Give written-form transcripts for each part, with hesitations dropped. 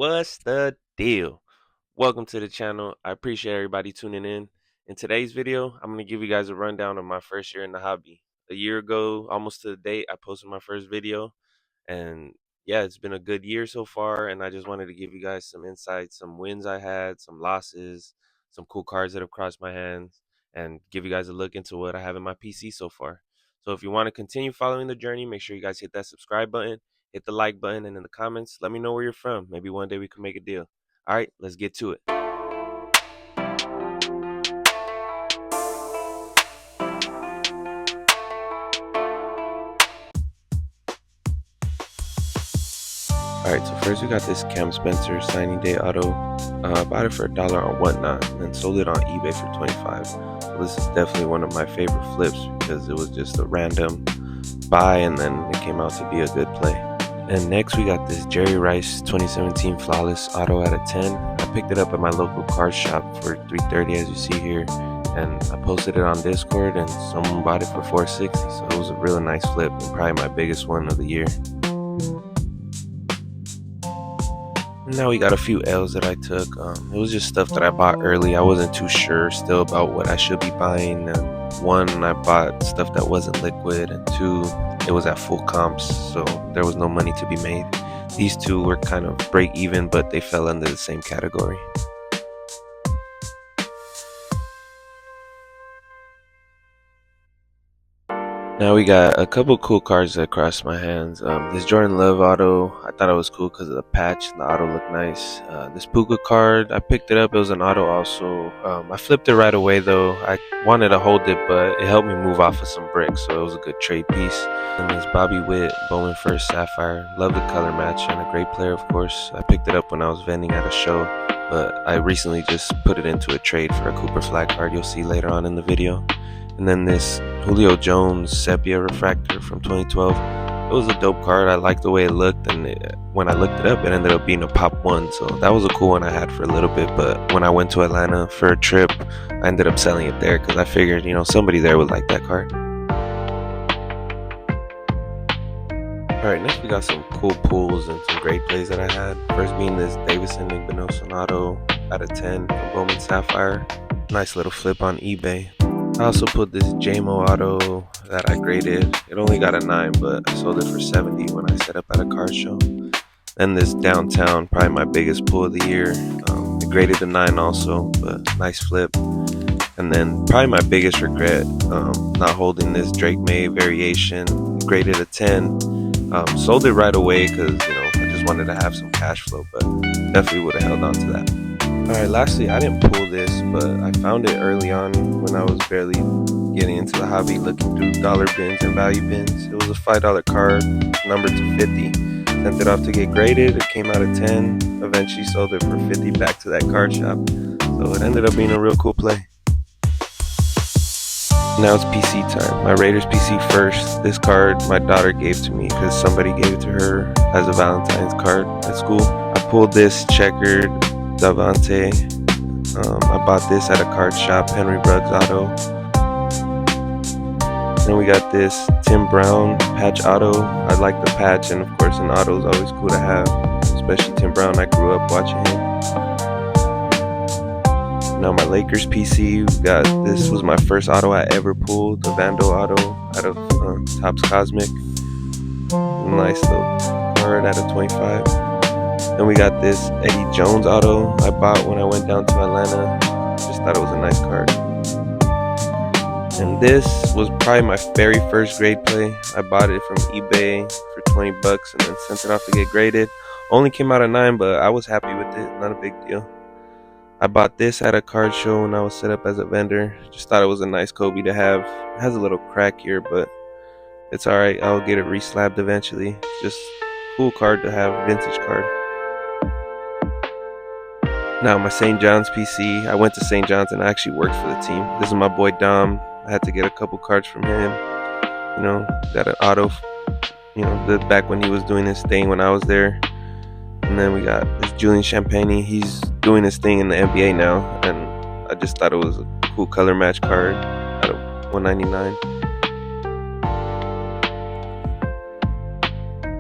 What's the deal? Welcome to the channel. I appreciate everybody tuning in. In today's video, I'm going to give you guys a rundown of my first year in the hobby. A year ago, almost to the date, I posted my first video. And yeah, it's been a good year so far. And I just wanted to give you guys some insights, some wins I had, some losses, some cool cards that have crossed my hands, and give you guys a look into what I have in my PC so far. So if you want to continue following the journey, make sure you guys hit that subscribe button, hit the like button, and in the comments, let me know where you're from. Maybe one day we can make a deal. All right, let's get to it. All right, so first we got this Cam Spencer signing day auto. Bought it for $1 on Whatnot, and then sold it on eBay for 25. So this is definitely one of my favorite flips because it was just a random buy, and then it came out to be a good play. And next we got this Jerry Rice 2017 Flawless auto out of 10. I picked it up at my local card shop for $3.30, as you see here, and I posted it on Discord, and someone bought it for $4.60. So it was a really nice flip, and probably my biggest one of the year. Now we got a few L's that I took. It was just stuff that I bought early. I wasn't too sure still about what I should be buying. One, I bought stuff that wasn't liquid, and two, it was at full comps, so there was no money to be made. These two were kind of break even, but they fell under the same category. Now we got a couple cool cards that crossed my hands. This Jordan Love auto, I thought it was cool because of the patch. The auto looked nice. This Puka card, I picked it up. It was an auto also. I flipped it right away though. I wanted to hold it, but it helped me move off of some bricks, so it was a good trade piece. And this Bobby Witt Bowman First Sapphire. Love the color match and a great player, of course. I picked it up when I was vending at a show, but I recently just put it into a trade for a Cooper Flag card you'll see later on in the video. And then this Julio Jones Sepia Refractor from 2012. It was a dope card. I liked the way it looked, and when I looked it up, it ended up being a pop one. So that was a cool one I had for a little bit. But when I went to Atlanta for a trip, I ended up selling it there because I figured, somebody there would like that card. Alright, next we got some cool pulls and some great plays that I had. First being this Davison McBenoson auto out of 10 from Bowman Sapphire. Nice little flip on eBay. I also put this JMO auto that I graded. It only got a 9, but I sold it for 70 when I set up at a car show. Then this Downtown, probably my biggest pull of the year. I graded a 9 also, but nice flip. And then probably my biggest regret, not holding this Drake May variation. Graded a 10. Sold it right away because, I just wanted to have some cash flow, but definitely would have held on to that. Alright, lastly, I didn't pull this, but I found it early on when I was barely getting into the hobby, looking through dollar bins and value bins. It was a $5 card, numbered to 50. Sent it off to get graded. It came out of 10. Eventually sold it for 50 back to that card shop. So it ended up being a real cool play. Now it's PC time. My Raiders PC first. This card my daughter gave to me because somebody gave it to her as a Valentine's card at school. I pulled this checkered Davante. I bought this at a card shop, Henry Ruggs auto. Then we got this Tim Brown patch auto. I like the patch, and of course an auto is always cool to have, especially Tim Brown. I grew up watching him. Now my Lakers PC, this was my first auto I ever pulled, the Vando auto out of Topps Cosmic. Nice little card out of 25. Then we got this Eddie Jones auto I bought when I went down to Atlanta. Just thought it was a nice card. And this was probably my very first grade play. I bought it from eBay for 20 bucks and then sent it off to get graded. Only came out a 9, but I was happy with it. Not a big deal. I bought this at a card show when I was set up as a vendor. Just thought it was a nice Kobe to have. It has a little crack here, but it's alright. I'll get it reslabbed eventually. Just cool card to have, vintage card. Now my St. John's PC, I went to St. John's and I actually worked for the team. This is my boy Dom. I had to get a couple cards from him. Got an auto, back when he was doing his thing when I was there. And then we got this Julian Champagnie. He's doing his thing in the NBA now, and I just thought it was a cool color match card out of $199.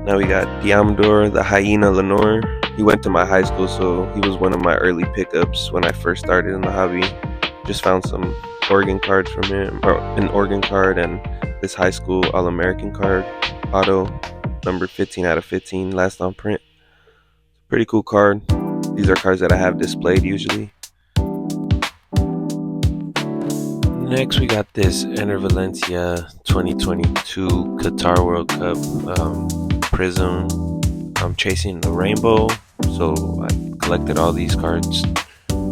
Now we got Diamador, the Hyena Lenore. He went to my high school, so he was one of my early pickups when I first started in the hobby. Just found some Oregon cards from him, or an Oregon card and this high school All-American card, auto, number 15 out of 15, last on print. Pretty cool card. These are cards that I have displayed usually. Next, we got this Enter Valencia 2022 Qatar World Cup Prism. I'm chasing the rainbow, so I collected all these cards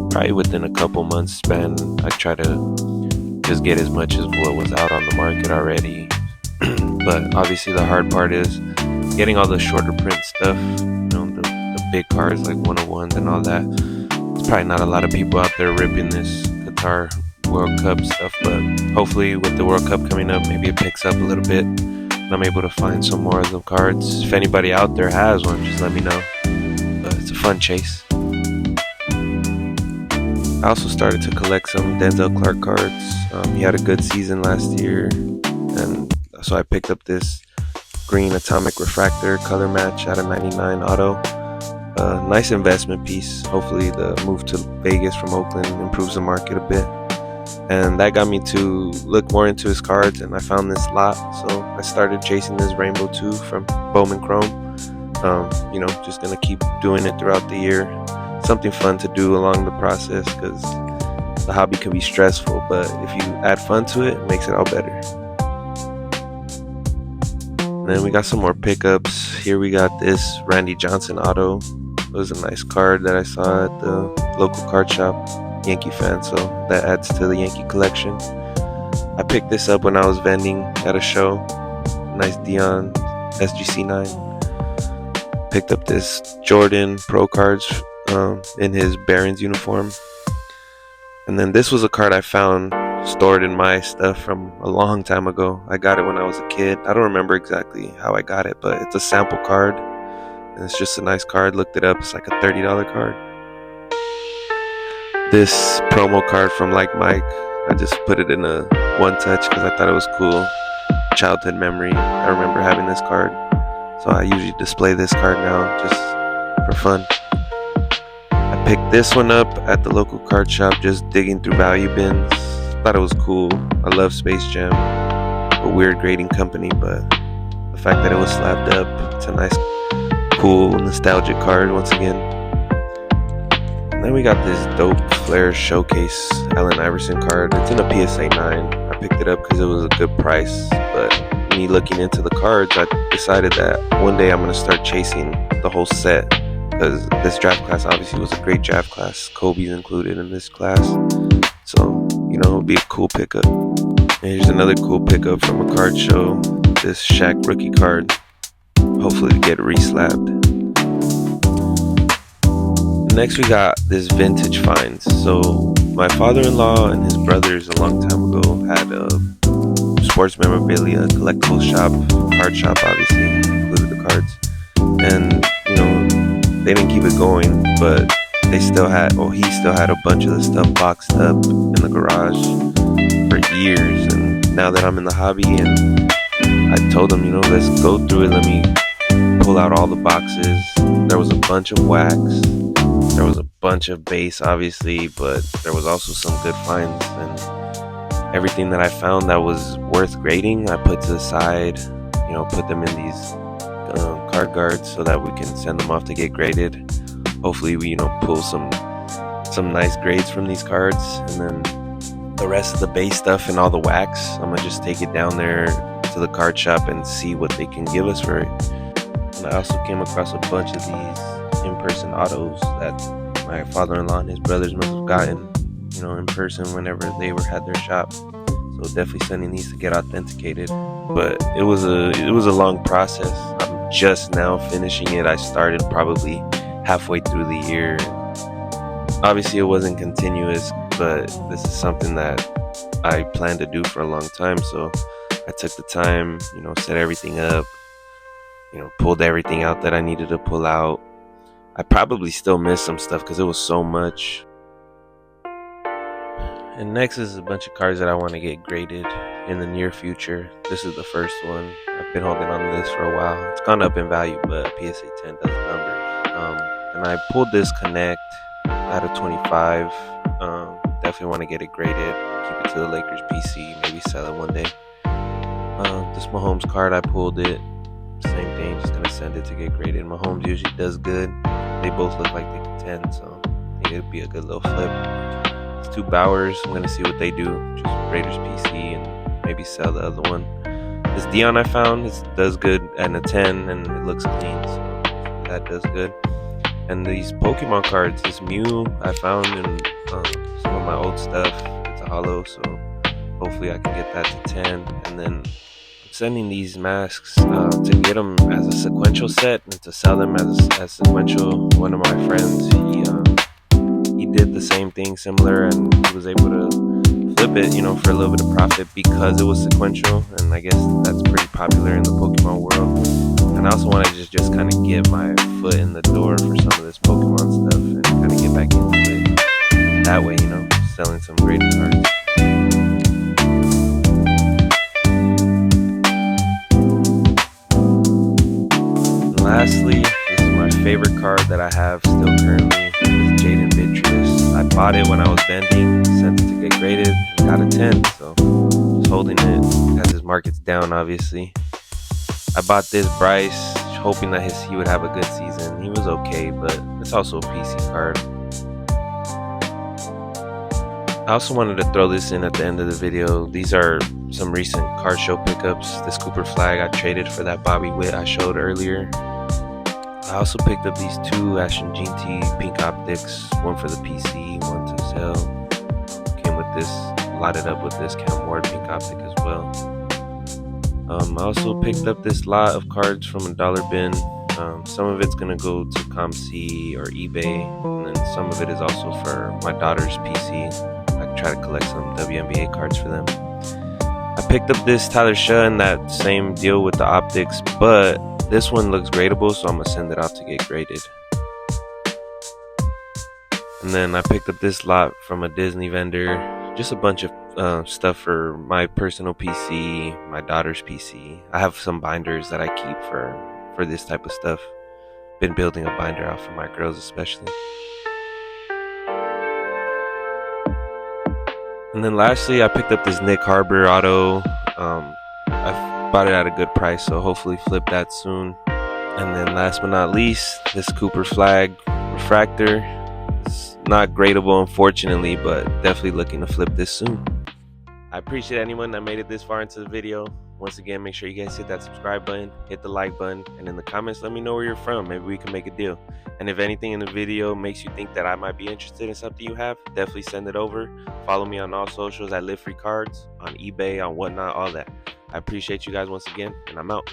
probably within a couple months span. I try to just get as much as what was out on the market already. But obviously the hard part is getting all the shorter print stuff, the big cards like 101s and all that. There's probably not a lot of people out there ripping this Qatar World Cup stuff, but hopefully with the World Cup coming up, maybe it picks up a little bit and I'm able to find some more of the cards. If anybody out there has one, just let me know. But it's a fun chase. I also started to collect some Denzel Clark cards. He had a good season last year, and so I picked up this green Atomic Refractor color match out of 99 auto. Nice investment piece. Hopefully the move to Vegas from Oakland improves the market a bit. And that got me to look more into his cards, and I found this lot, so I started chasing this Rainbow 2 from Bowman Chrome. Just gonna keep doing it throughout the year. Something fun to do along the process, because the hobby can be stressful, but if you add fun to it, it makes it all better. And then we got some more pickups. Here we got this Randy Johnson auto. It was a nice card that I saw at the local card shop. Yankee fan, so that adds to the Yankee collection. I picked this up when I was vending at a show. Nice Dion SGC9. Picked up this Jordan Pro cards in his Barons uniform. And then this was a card I found stored in my stuff from a long time ago. I got it when I was a kid. I don't remember exactly how I got it, but it's a sample card. And it's just a nice card. Looked it up. It's like a $30 card. This promo card from Like Mike, I just put it in a one touch because I thought it was cool. Childhood memory. I remember having this card, so I usually display this card now just for fun. I picked this one up at the local card shop, just digging through value bins. Thought it was cool. I love Space Jam, a weird grading company, but the fact that it was slabbed up, it's a nice, cool, nostalgic card once again. And then we got this dope Flair Showcase Allen Iverson card. It's in a PSA 9. I picked it up because it was a good price, but me looking into the cards, I decided that one day I'm going to start chasing the whole set, because this draft class obviously was a great draft class. Kobe's included in this class, so it'll be a cool pickup. And here's another cool pickup from a card show. This Shaq rookie card, hopefully to get re-slabbed. Next we got this vintage finds. So my father-in-law and his brothers a long time ago had a sports memorabilia collectible shop, card shop obviously, included the cards. And they didn't keep it going, but he still had a bunch of the stuff boxed up in the garage for years. And now that I'm in the hobby, and I told him, let's go through it, let me pull out all the boxes. There was a bunch of wax. There was a bunch of base, obviously, but there was also some good finds, and everything that I found that was worth grading, I put to the side, put them in these card guards so that we can send them off to get graded. Hopefully we, pull some nice grades from these cards, and then the rest of the base stuff and all the wax, I'm gonna just take it down there to the card shop and see what they can give us for it. And I also came across a bunch of these in-person autos that my father-in-law and his brothers must have gotten, in person whenever they had their shop. So definitely sending these to get authenticated. But it was a long process. I'm just now finishing it. I started probably halfway through the year. Obviously, it wasn't continuous, but this is something that I planned to do for a long time. So I took the time, set everything up, pulled everything out that I needed to pull out. I probably still missed some stuff because it was so much. And next is a bunch of cards that I want to get graded in the near future. This is the first one. I've been holding on to this for a while. It's gone up in value, but PSA 10 does numbers. And I pulled this Connect out of 25. Definitely want to get it graded, keep it to the Lakers PC, maybe sell it one day. This Mahomes card, I pulled it. Same thing, just gonna send it to get graded. Mahomes usually does good. They both look like they contend, so I think it'd be a good little flip. It's 2 Bowers. I'm gonna see what they do. Just Raiders PC and maybe sell the other one. This Dion I found, it does good at a 10 and it looks clean, so that does good. And these Pokemon cards, this Mew I found in some of my old stuff. It's a holo, so hopefully I can get that to 10. And then I'm sending these masks to get them as a sequential set and to sell them as sequential. One of my friends, he did the same thing, similar, and he was able to flip it, for a little bit of profit because it was sequential. And I guess that's pretty popular in the Pokemon world. And I also want to just kind of get my foot in the door for some of this Pokemon stuff and kind of get back into it. That way, selling some graded cards. And lastly, this is my favorite card that I have still currently. This Jaden Beatrice. I bought it when I was vending, sent it to get graded, and got a 10. So just holding it as his market's down, obviously. I bought this Bryce, hoping that he would have a good season. He was okay, but it's also a PC card. I also wanted to throw this in at the end of the video. These are some recent card show pickups. This Cooper Flag I traded for that Bobby Witt I showed earlier. I also picked up these 2 Ashton GT pink optics, one for the PC, one to sell. Came with this, lotted up with this Cam Ward pink optic as well. I also picked up this lot of cards from a dollar bin. Some of it's going to go to ComC or eBay, and then some of it is also for my daughter's PC. I can try to collect some WNBA cards for them. I picked up this Tyler Shaw in that same deal with the optics, but this one looks gradable, so I'm going to send it out to get graded. And then I picked up this lot from a Disney vendor. Just a bunch of stuff for my personal PC, my daughter's PC. I have some binders that I keep for this type of stuff. Been building a binder out for my girls especially. And then lastly, I picked up this Nick Harbor auto. I bought it at a good price, so hopefully flip that soon. And then last but not least, this Cooper Flag refractor. It's not gradable, unfortunately, but definitely looking to flip this soon. I appreciate anyone that made it this far into the video. Once again, make sure you guys hit that subscribe button, hit the like button, and in the comments, let me know where you're from. Maybe we can make a deal. And if anything in the video makes you think that I might be interested in something you have, definitely send it over. Follow me on all socials at Live Free Cards, on eBay, on whatnot, all that. I appreciate you guys once again, and I'm out.